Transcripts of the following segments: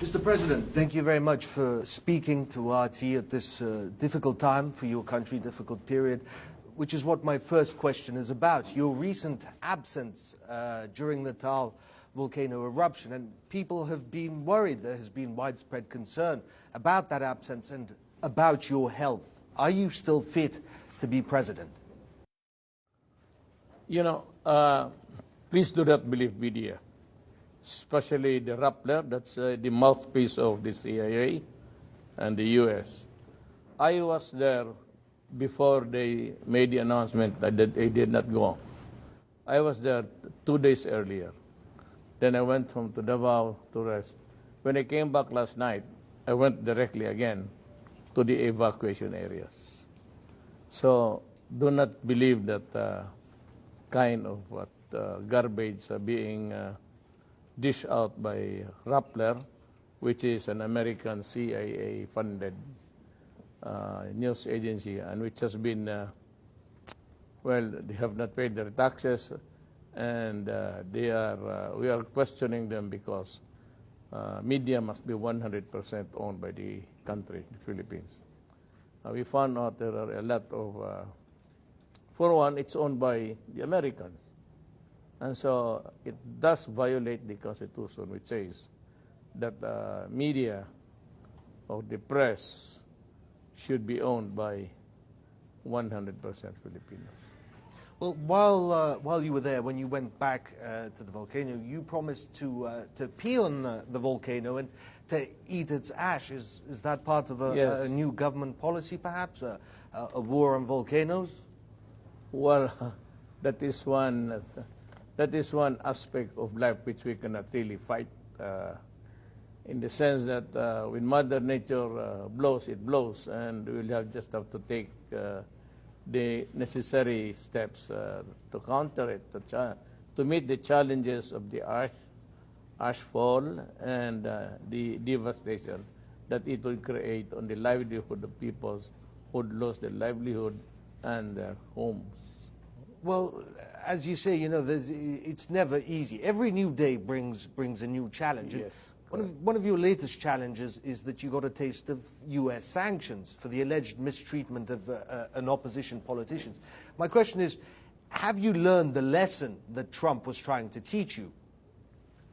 Mr. President, thank you very much for speaking to RT at this difficult time for your country, difficult period, which is what my first question is about. Your recent absence during the Tal volcano eruption, and people have been worried. There has been widespread concern about that absence and about your health. Are you still fit to be president? You know, please do not believe media, especially the Rappler, that's the mouthpiece of the CIA and the U.S. I was there before they made the announcement that they did not go. I was there 2 days earlier. Then I went home to Davao to rest. When I came back last night, I went directly again to the evacuation areas. So do not believe that kind of garbage being dished out by Rappler, which is an American CIA-funded news agency, and which has been, well, they have not paid their taxes, and we are questioning them because media must be 100% owned by the country, the Philippines. We found out there are a lot of, for one, it's owned by the Americans. And so it does violate the Constitution, which says that media or the press should be owned by 100% Filipinos. Well, while you were there, when you went back to the volcano, you promised to pee on the volcano and to eat its ash. Is that part of a new government policy, perhaps, a war on volcanoes? Well, that is one aspect of life which we cannot really fight, in the sense that when Mother Nature blows, it blows, and we'll just have to take the necessary steps to counter it, to meet the challenges of the ash fall and the devastation that it will create on the livelihood of peoples who would lose their livelihood and their homes. Well, as you say, you know, it's never easy. Every new day brings a new challenge. Yes. One of your latest challenges is that you got a taste of U.S. sanctions for the alleged mistreatment of an opposition politician. My question is, have you learned the lesson that Trump was trying to teach you?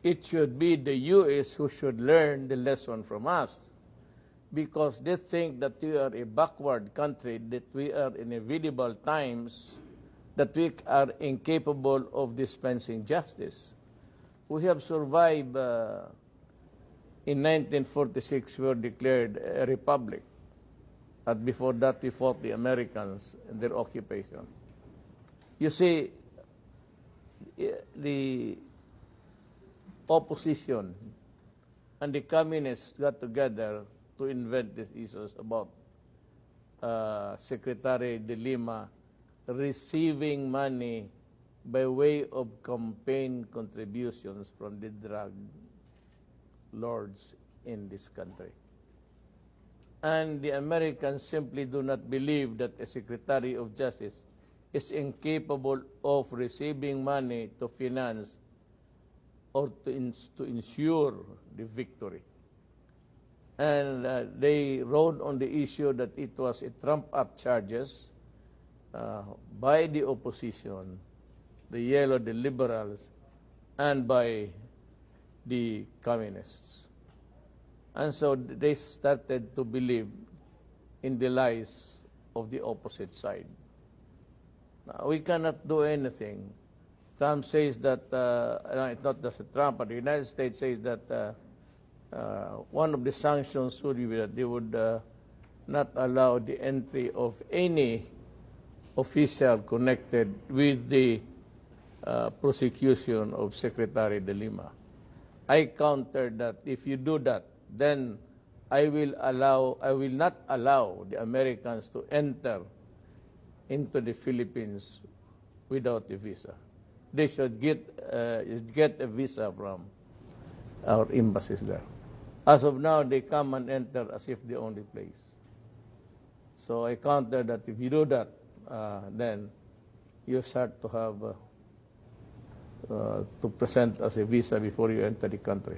It should be the U.S. who should learn the lesson from us, because they think that we are a backward country, that we are in inevitable times, that we are incapable of dispensing justice. We have survived. In 1946, we were declared a republic. And before that, we fought the Americans in their occupation. You see, the opposition and the communists got together to invent these issues about Secretary de Lima receiving money by way of campaign contributions from the drug lords in this country. And the Americans simply do not believe that a Secretary of Justice is incapable of receiving money to finance or to ensure the victory. And they rode on the issue that it was a trump-up charges by the opposition, the yellow, the liberals, and by the communists. And so they started to believe in the lies of the opposite side. Now, we cannot do anything. Trump says that, it's not just Trump, but the United States says that one of the sanctions would be that they would not allow the entry of any official connected with the prosecution of Secretary de Lima. I countered that if you do that, then I will not allow the Americans to enter into the Philippines without a visa. They should get a visa from our embassies there. As of now, they come and enter as if they own the place. So I countered that if you do that, then you start to have to present as a visa before you enter the country.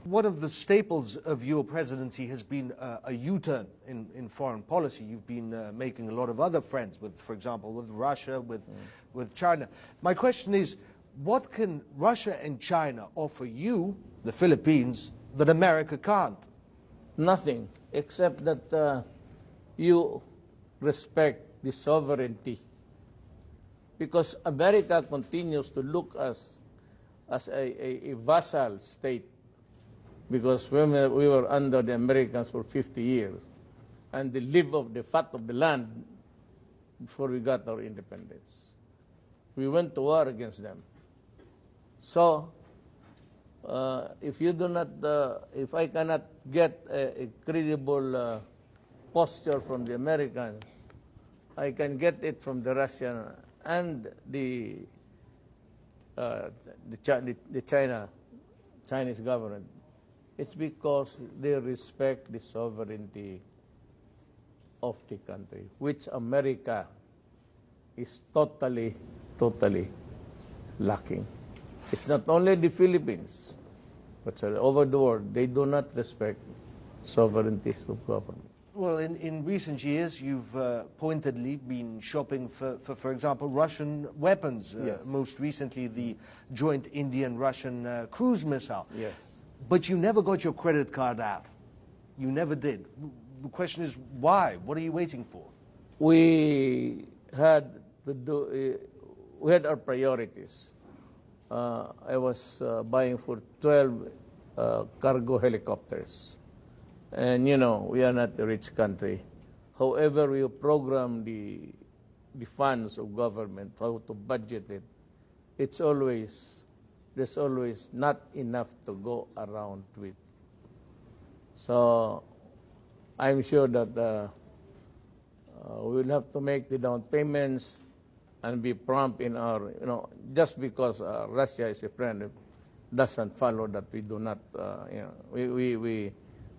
One of the staples of your presidency has been a U-turn in foreign policy. You've been making a lot of other friends with, for example, with Russia, with China. My question is, what can Russia and China offer you, the Philippines, that America can't? Nothing, except that you respect the sovereignty. Because America continues to look as a vassal state. Because when we were under the Americans for 50 years, and they live off the fat of the land before we got our independence. We went to war against them. So, if you do not, if I cannot get a credible posture from the Americans, I can get it from the Russian and the Chinese government. It's because they respect the sovereignty of the country, which America is totally lacking. It's not only the Philippines, but over the world, they do not respect sovereignty of government. Well, in recent years, you've pointedly been shopping for example, Russian weapons. Yes. Most recently, the joint Indian-Russian cruise missile. Yes. But you never got your credit card out. You never did. The question is, why? What are you waiting for? We had to do. We had our priorities. I was buying for 12 cargo helicopters. And, you know, we are not a rich country. However, we program the funds of government, how to budget it, there's always not enough to go around with. So I'm sure that we'll have to make the down payments and be prompt in our, you know, just because Russia is a friend, it doesn't follow that we do not, you know,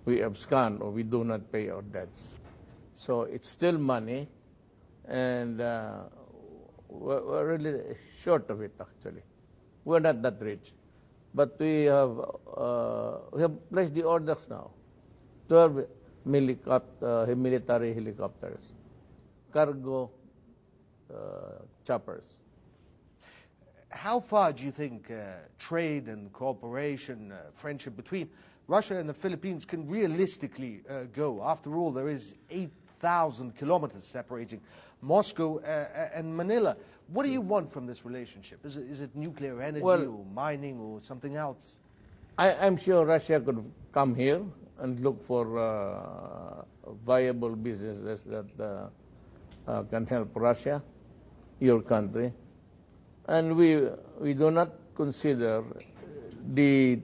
we abscond or we do not pay our debts. So it's still money, and we're really short of it, actually. We're not that rich. But we have placed the orders now. 12 military helicopters, cargo choppers. How far do you think trade and cooperation, friendship between Russia and the Philippines can realistically go? After all, there is 8,000 kilometers separating Moscow and Manila. What do you want from this relationship? Is it nuclear energy, or mining, or something else? I'm sure Russia could come here and look for viable businesses that can help Russia, your country. And we do not consider the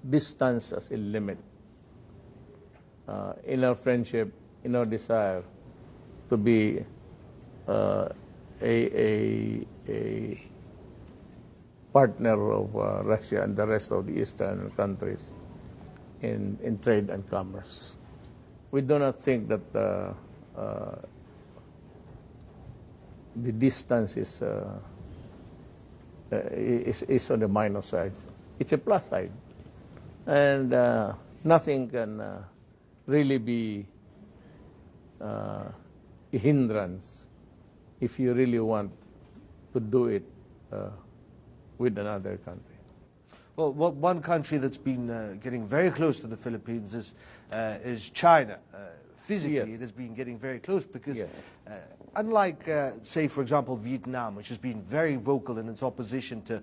distance as a limit in our friendship, in our desire to be a partner of Russia and the rest of the Eastern countries in trade and commerce. We do not think that the distance is on the minus side. It's a plus side. And nothing can really be a hindrance if you really want to do it with another country. Well, one country that's been getting very close to the Philippines is China. Physically, Yes. it has been getting very close because, Yes. unlike, say, for example, Vietnam, which has been very vocal in its opposition to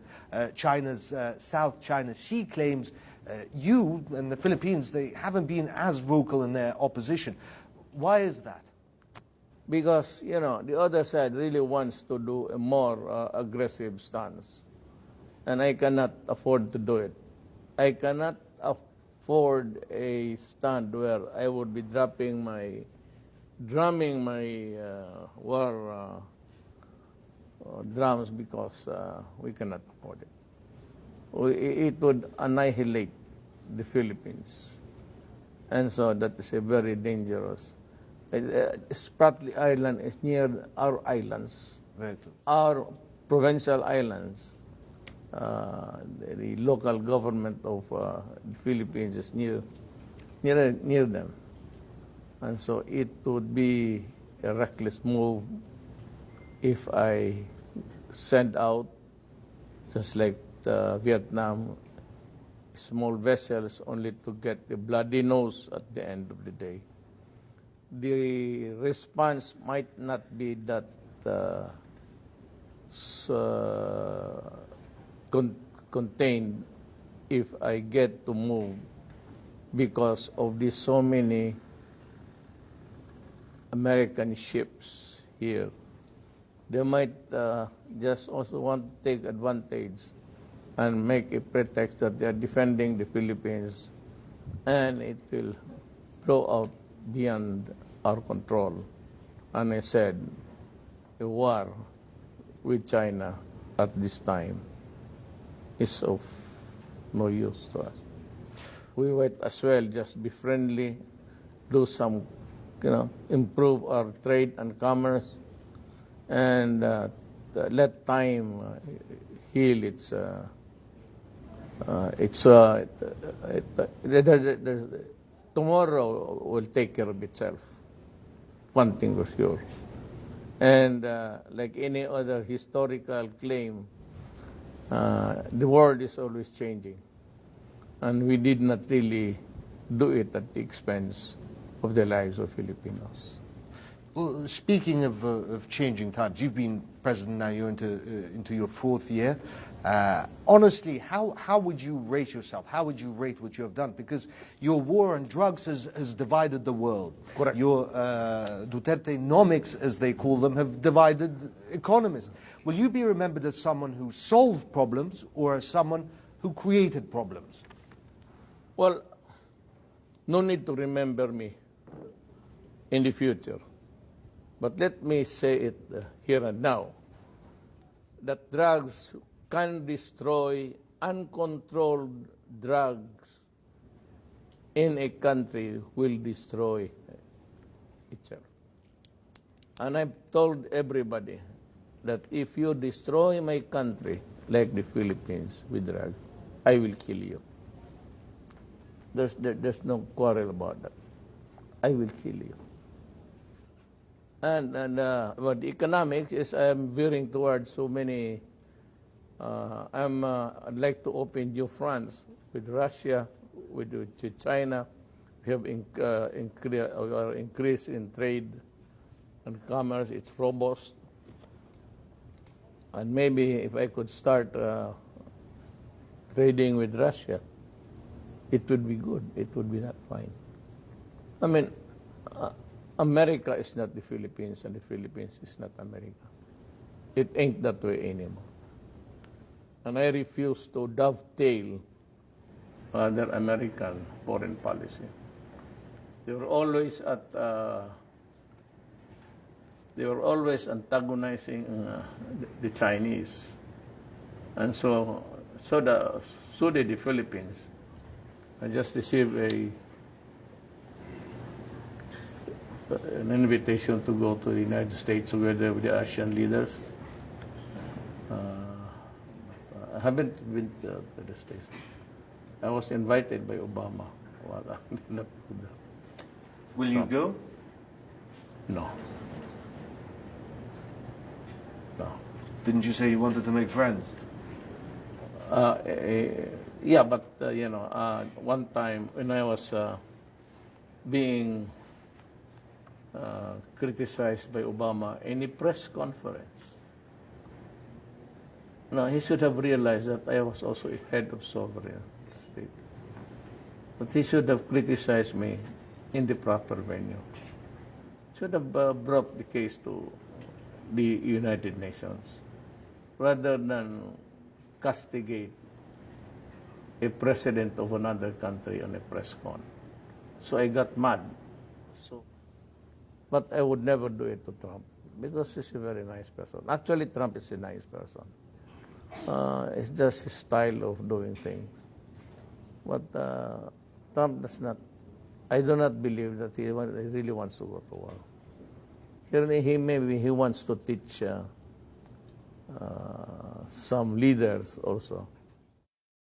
China's South China Sea claims, you and the Philippines, they haven't been as vocal in their opposition. Why is that? Because, you know, the other side really wants to do a more aggressive stance. And I cannot afford to do it. I cannot afford a stand where I would be drumming my war drums because we cannot afford it. It would annihilate the Philippines. And so that is a very dangerous. Spratly Island is near our islands, Very close. our provincial islands. the local government of the Philippines is near them. And so it would be a reckless move if I send out, just like Vietnam, small vessels only to get the bloody nose at the end of the day. The response might not be that contained if I get to move because of the so many American ships here. They might just also want to take advantage and make a pretext that they are defending the Philippines, and it will blow out beyond our control. And I said, a war with China at this time is of no use to us. We might as well just be friendly, do some, improve our trade and commerce, and let time heal its. Tomorrow will take care of itself. One thing for sure. And like any other historical claim, the world is always changing. And we did not really do it at the expense of the lives of Filipinos. Well, speaking of changing times, you've been president now, you're into your fourth year. Honestly, how would you rate yourself? How would you rate what you have done? Because your war on drugs has divided the world. Correct. Your Duterte-nomics, as they call them, have divided economists. Will you be remembered as someone who solved problems or as someone who created problems? Well, no need to remember me in the future. But let me say it here and now, that drugs can destroy, uncontrolled drugs in a country will destroy itself. And I've told everybody that if you destroy my country, like the Philippines, with drugs, I will kill you. There's no quarrel about that. I will kill you. And about the economics is I'm veering towards so many. I'd like to open new fronts with Russia, with China. We have increase in trade and commerce. It's robust. And maybe if I could start trading with Russia, it would be good. It would be not fine. I mean, America is not the Philippines, and the Philippines is not America. It ain't that way anymore. And I refuse to dovetail their American foreign policy. They were always antagonizing the Chinese, and so did the Philippines. I just received an invitation to go to the United States together with the Asian leaders. I haven't been to the States. I was invited by Obama. Will you go? No. No. Didn't you say you wanted to make friends? Yeah, but one time when I was being criticized by Obama in a press conference, he should have realized that I was also a head of sovereign state. But he should have criticized me in the proper venue. Should have brought the case to the United Nations rather than castigate a president of another country on a press con. So I got mad. But I would never do it to Trump because he's a very nice person. Actually, Trump is a nice person. It's just his style of doing things. But Trump does not. I do not believe that he really wants to go to war. Maybe he wants to teach some leaders also.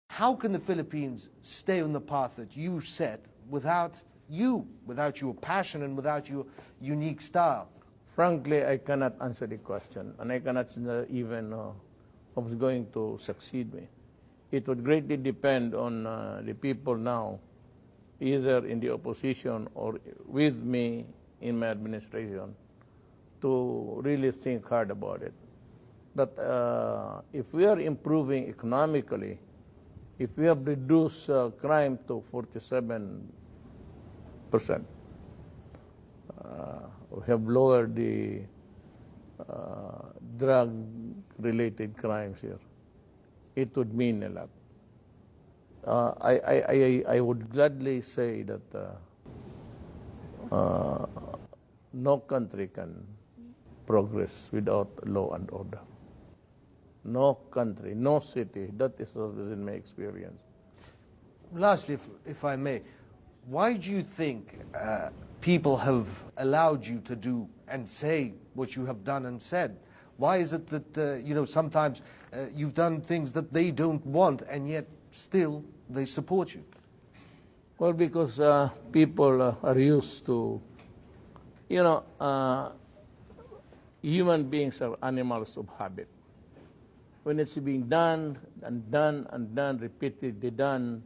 How can the Philippines stay on the path that you set without you, without your passion and without your unique style? Frankly, I cannot answer the question, and I cannot even who's going to succeed me. It would greatly depend on the people now, either in the opposition or with me in my administration, to really think hard about it. But if we are improving economically, if we have reduced crime to 47%, we have lowered the drug-related crimes here, it would mean a lot. I would gladly say that no country can progress without law and order. No country, no city. That is in my experience. Lastly, if I may, why do you think people have allowed you to do and say what you have done and said? Why is it that sometimes you've done things that they don't want, and yet still they support you? Well, because people are used to, human beings are animals of habit. When it's being done and done and done, repeatedly done,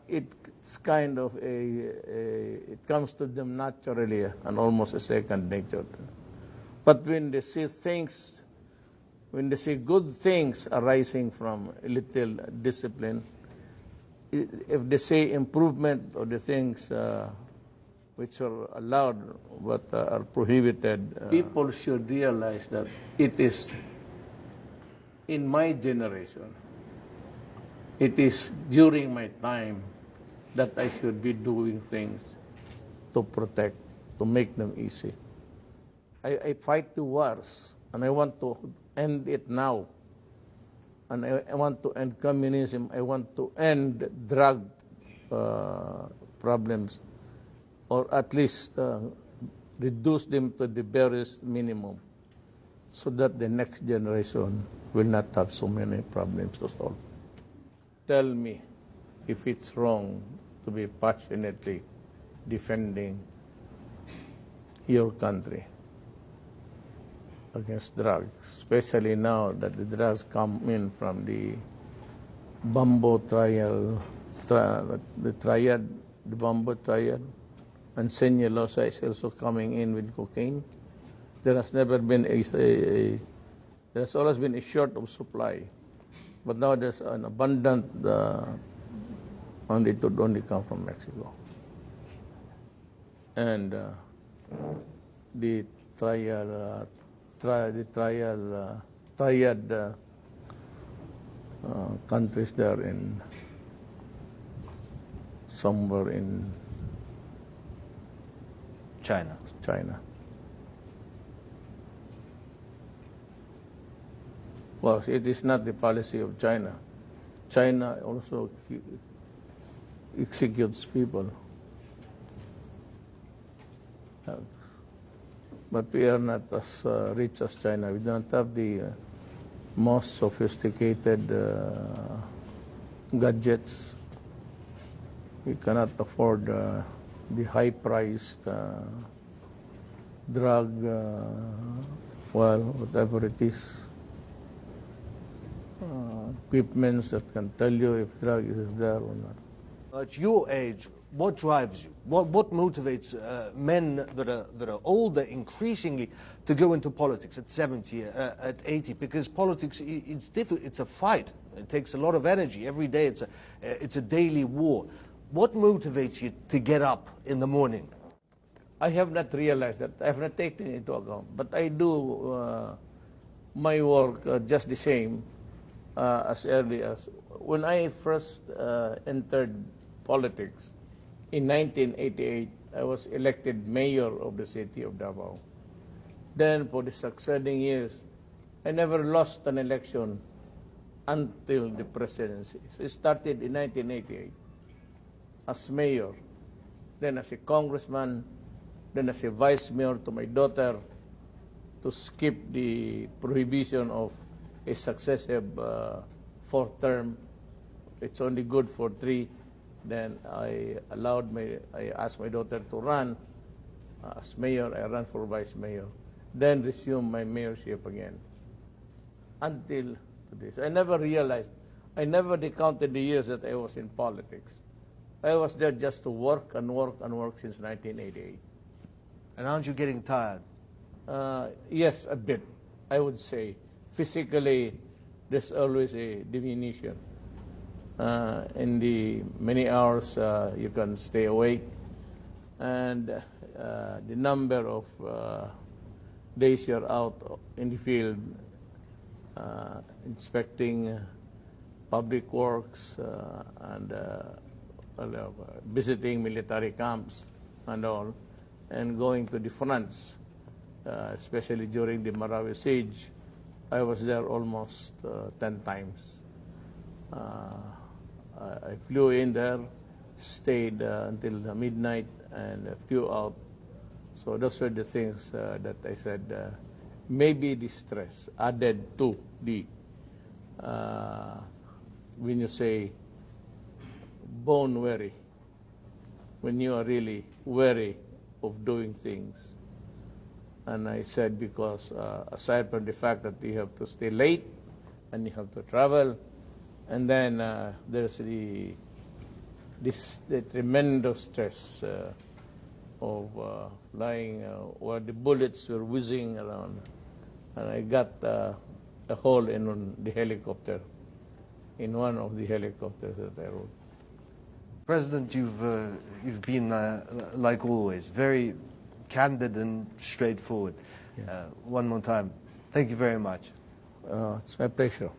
it's kind of it comes to them naturally and almost a second nature. But when they see things, when they see good things arising from a little discipline, if they say improvement of the things which are allowed but are prohibited, people should realize that it is in my generation, it is during my time that I should be doing things to protect, to make them easy. I fight the wars, and I want to end it now. And I want to end communism. I want to end drug problems, or at least reduce them to the barest minimum, so that the next generation will not have so many problems to solve. Tell me if it's wrong to be passionately defending your country against drugs, especially now that the drugs come in from the Bambo trial, the Bambo trial, and Senyelosa is also coming in with cocaine. There has never been there's always been a short of supply, but now there's an abundant, and it would only come from Mexico. And the triad countries there in somewhere in China. Well, it is not the policy of China. China also executes people. But we are not as rich as China. We don't have the most sophisticated gadgets. We cannot afford the high-priced drug, whatever it is, equipments that can tell you if drug is there or not. At your age, what drives you? What motivates men that are older increasingly to go into politics at 70, at 80? Because politics, it's difficult. It's a fight. It takes a lot of energy. Every day it's a daily war. What motivates you to get up in the morning? I have not realized that. I have not taken it into account. But I do my work just the same as early as when I first entered politics. In 1988, I was elected mayor of the city of Davao. Then for the succeeding years, I never lost an election until the presidency. So it started in 1988 as mayor, then as a congressman, then as a vice mayor to my daughter, to skip the prohibition of a successive fourth term. It's only good for 3. Then I asked my daughter to run as mayor. I ran for vice mayor. Then resume my mayorship again. Until this, I never realized, I never recounted the years that I was in politics. I was there just to work and work and work since 1988. And aren't you getting tired? Yes, a bit, I would say. Physically, there's always a diminution. In the many hours you can stay awake, and the number of days you're out in the field inspecting public works and visiting military camps and all, and going to the fronts, especially during the Marawi siege. I was there almost 10 times. I flew in there, stayed until midnight, and flew out. So those were the things that I said, maybe the stress added to the, when you say bone weary, when you are really weary of doing things. And I said, because aside from the fact that you have to stay late and you have to travel, and then there's the tremendous stress of flying where the bullets were whizzing around. And I got a hole in the helicopter, in one of the helicopters that I rode. President, you've been, like always, very candid and straightforward. Yeah. One more time, thank you very much. It's my pleasure.